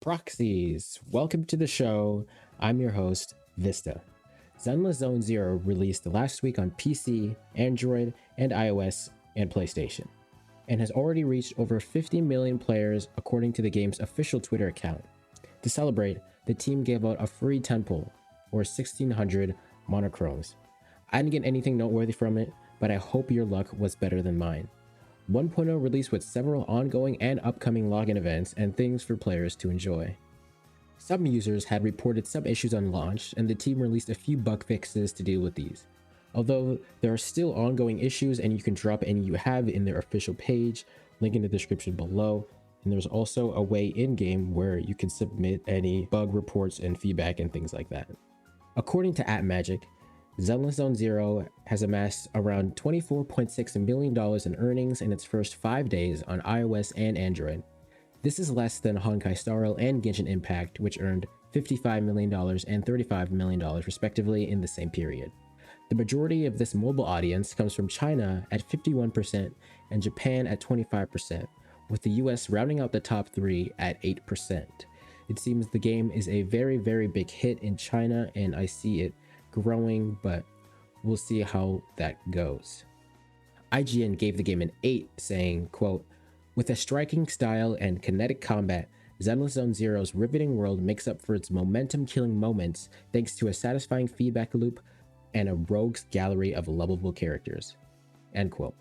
Proxies, welcome to the show. I'm your host, Vihsta. Zenless Zone Zero released last week on PC, Android, and iOS and PlayStation, and has already reached over 50 million players according to the game's official Twitter account. To celebrate, the team gave out a free temple, or 1600 monochromes. I didn't get anything noteworthy from it, but I hope your luck was better than mine. 1.0 released with several ongoing and upcoming login events and things for players to enjoy. Some users had reported some issues on launch, and the team released a few bug fixes to deal with these. Although there are still ongoing issues, and you can drop any you have in their official page, link in the description below, and there's also a way in-game where you can submit any bug reports and feedback and things like that. According to AppMagic, Zenless Zone Zero has amassed around $24.6 million in earnings in its first 5 days on iOS and Android. This is less than Honkai Star Rail and Genshin Impact, which earned $55 million and $35 million respectively in the same period. The majority of this mobile audience comes from China at 51% and Japan at 25%, with the US rounding out the top three at 8%. It seems the game is a very big hit in China, and I see it growing, but we'll see how that goes. IGN gave the game an 8, saying, quote, "With a striking style and kinetic combat, Zenless Zone Zero's riveting world makes up for its momentum-killing moments thanks to a satisfying feedback loop and a rogue's gallery of lovable characters." End quote.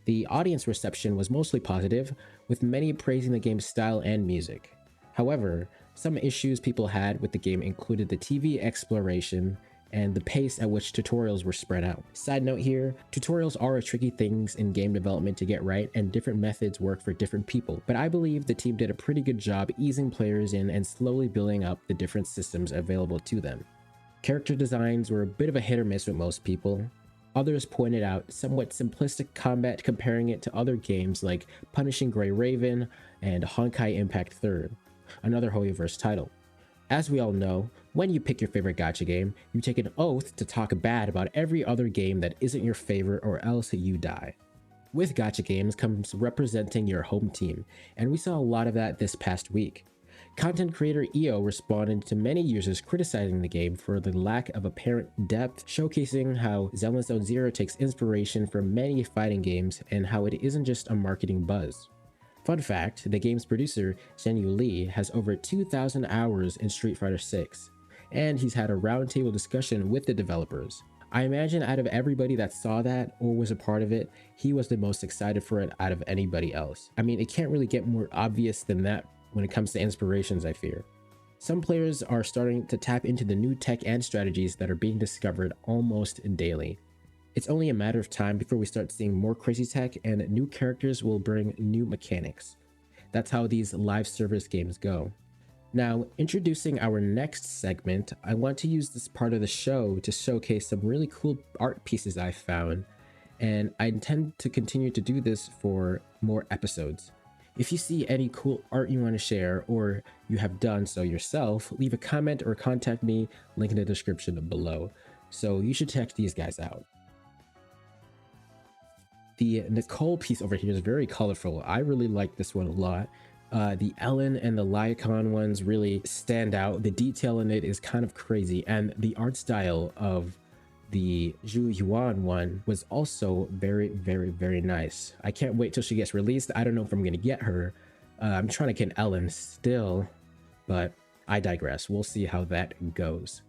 The audience reception was mostly positive, with many praising the game's style and music. However, some issues people had with the game included the TV exploration and the pace at which tutorials were spread out. Side note here, tutorials are a tricky things in game development to get right, and different methods work for different people, but I believe the team did a pretty good job easing players in and slowly building up the different systems available to them. Character designs were a bit of a hit or miss with most people. Others pointed out somewhat simplistic combat, comparing it to other games like Punishing Grey Raven and Honkai Impact 3rd, another Hoyoverse title. As we all know, when you pick your favorite gacha game, you take an oath to talk bad about every other game that isn't your favorite, or else you die. With gacha games comes representing your home team, and we saw a lot of that this past week. Content creator EO responded to many users criticizing the game for the lack of apparent depth, showcasing how Zenless Zone Zero takes inspiration from many fighting games and how it isn't just a marketing buzz. Fun fact, the game's producer, Zhenyu Li, has over 2,000 hours in Street Fighter 6, and he's had a roundtable discussion with the developers. I imagine out of everybody that saw that or was a part of it, he was the most excited for it out of anybody else. I mean, it can't really get more obvious than that when it comes to inspirations, I fear. Some players are starting to tap into the new tech and strategies that are being discovered almost daily. It's only a matter of time before we start seeing more crazy tech, and new characters will bring new mechanics. That's how these live service games go. Now, introducing our next segment, I want to use this part of the show to showcase some really cool art pieces I found, and I intend to continue to do this for more episodes. If you see any cool art you want to share, or you have done so yourself, leave a comment or contact me, link in the description below. So you should check these guys out. The Nicole piece over here is very colorful. I really like this one a lot. The Ellen and the Lycon ones really stand out. The detail in it is kind of crazy, and the art style of the Zhu Yuan one was also very nice. I can't wait till she gets released. I don't know if I'm gonna get her. I'm trying to get Ellen still, but I digress. We'll see how that goes.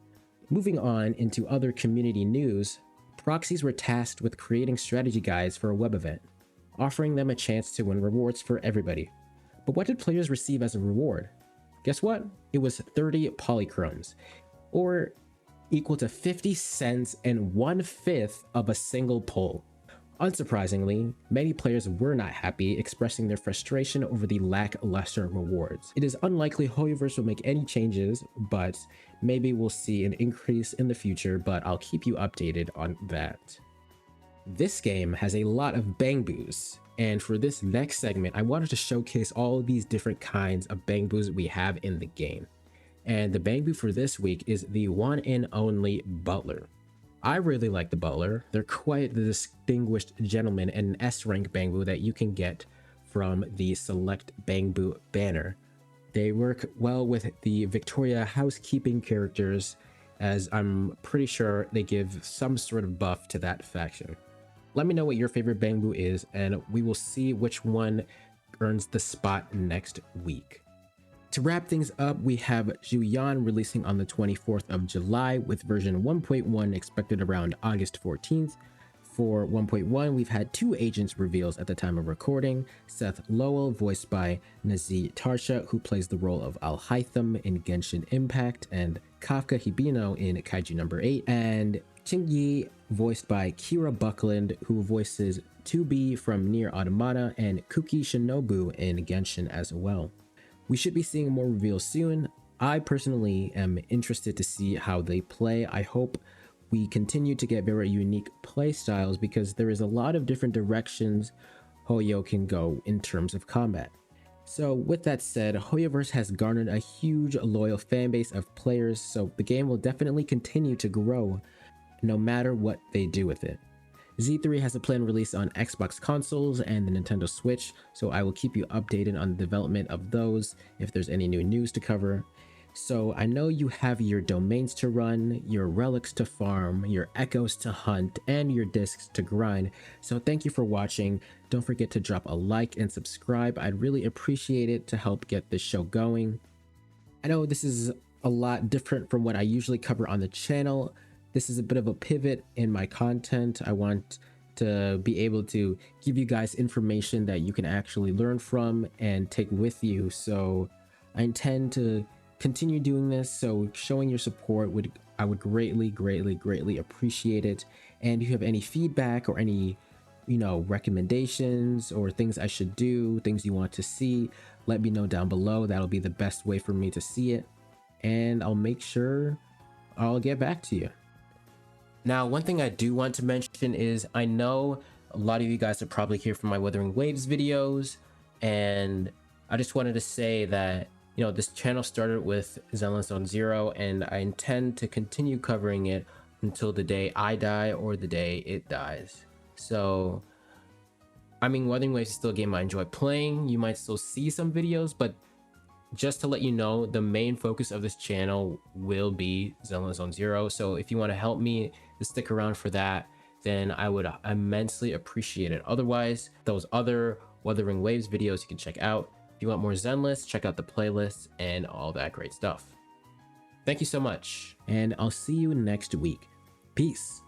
Moving on into other community news, proxies were tasked with creating strategy guides for a web event, offering them a chance to win rewards for everybody. But what did players receive as a reward? Guess what? It was 30 polychromes, or equal to 50 cents and 1/5 of a single pull. Unsurprisingly, many players were not happy, expressing their frustration over the lackluster rewards. It is unlikely Hoyoverse will make any changes, but maybe we'll see an increase in the future, but I'll keep you updated on that. This game has a lot of bang boos, and for this next segment, I wanted to showcase all of these different kinds of bang boos we have in the game. And the bang boo for this week is the one and only Butler. I really like the Butler. They're quite the distinguished gentleman and an S rank bang boo that you can get from the Select Bang Boo banner. They work well with the Victoria housekeeping characters, as I'm pretty sure they give some sort of buff to that faction. Let me know what your favorite Bangbu is, and we will see which one earns the spot next week. To wrap things up, we have Zhu Yuan releasing on the 24th of July with version 1.1 expected around August 14th. For 1.1, we've had 2 agents reveals at the time of recording. Seth Lowell, voiced by Nazi Tarsha, who plays the role of Al-Haytham in Genshin Impact, and Kafka Hibino in Kaiju number 8, and Qing Yi, voiced by Kira Buckland, who voices 2B from Nier Automata, and Kuki Shinobu in Genshin as well. We should be seeing more reveals soon. I personally am interested to see how they play. I hope we continue to get very unique play styles, because there is a lot of different directions Hoyo can go in terms of combat. So with that said, Hoyoverse has garnered a huge loyal fanbase of players, so the game will definitely continue to grow no matter what they do with it. Z3 has a planned release on Xbox consoles and the Nintendo Switch, so I will keep you updated on the development of those if there's any new news to cover. So I know you have your domains to run, your relics to farm, your echoes to hunt, and your discs to grind. So thank you for watching. Don't forget to drop a like and subscribe. I'd really appreciate it to help get this show going. I know this is a lot different from what I usually cover on the channel. This is a bit of a pivot in my content. I want to be able to give you guys information that you can actually learn from and take with you. So I intend to continue doing this, so showing your support I would greatly appreciate it. And if you have any feedback or any recommendations or things I should do, things you want to see, let me know down below. That'll be the best way for me to see it, and I'll make sure I'll get back to you. Now, one thing I do want to mention is I know a lot of you guys are probably here from my Wuthering Waves videos, and I just wanted to say that this channel started with Zenless Zone Zero, and I intend to continue covering it until the day I die or the day it dies. So, I mean, Wuthering Waves is still a game I enjoy playing. You might still see some videos, but just to let you know, the main focus of this channel will be Zenless Zone Zero. So if you want to help me to stick around for that, then I would immensely appreciate it. Otherwise, those other Wuthering Waves videos you can check out. If you want more Zenless, check out the playlists and all that great stuff. Thank you so much, and I'll see you next week. Peace.